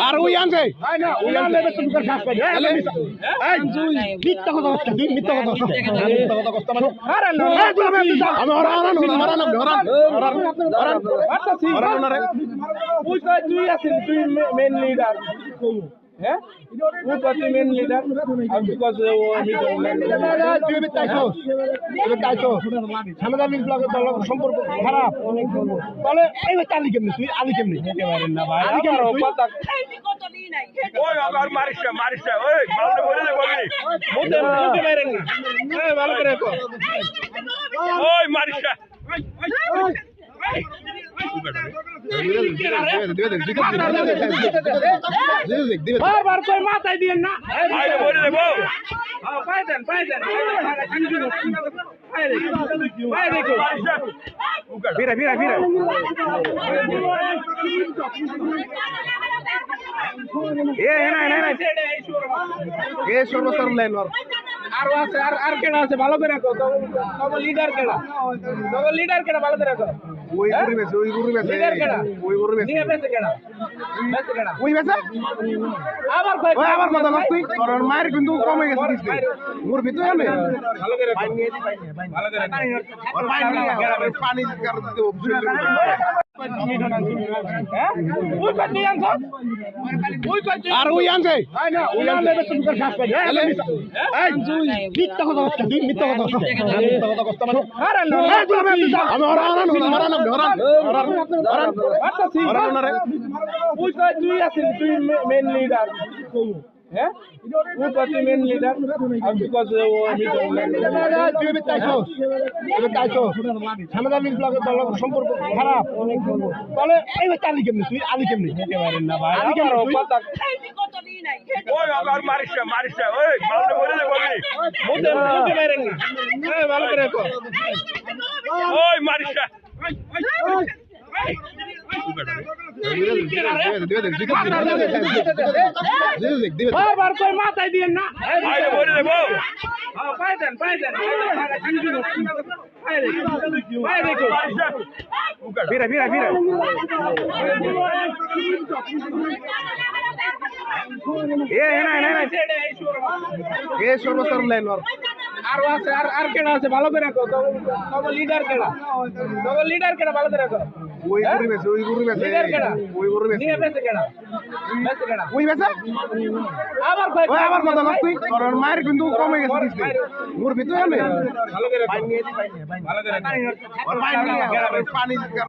আর ওই আনছে main leader সম্পর্ক খারাপ তাহলে এই আলি কেমনি তুই আলি কেমনি না ভাই ভালো করে বারবার কই মাথায় দিয়েন না ফিরা ফিরা ফিরা এ সর্বস্তর লাইন আরো আছে আর কেডা আছে ভালো করে রাখো তোমার লিডার কেডা ভালো করে রাখো ওই গুরু বেছে লিডার কেডা ওই গুরু বেছে নিয়ে বেছে কেডা ওই বেছে আবার কথা বল তুই তোর মায়ের কিন্তু কমে গেছে দিছে মোর ভিতরে আনে ভালো করে পানি নিয়ে দি ভালো করে পানি করে দেব আর ওই আনছে মিথ্যা কথা তুই মেন লিডার মেন লিডার সম্পর্ক খারাপ তাহলে এই আলি কেমনি তুই আলি কেমনি না ভাই ভালো করে বারবার কই মাথায় দিয়েন না ফিরা ফিরা ফিরা এ সর্বস্তর লাইন আরো আছে আর কেডা আছে ভালো করে রাখো তোমার লিডার কেডা ভালো করে রাখো ওই গুরু বেছে লিডার কেডা ওই গুরু বেছে নিয়ে বেছে কেডা ওই বেছে আবার কথা বল তুই তোর মায়ের কিন্তু কমে গেছে দিছে মোর ভিতরে আনে ভালো করে পানি নিয়ে দি ভালো করে পানি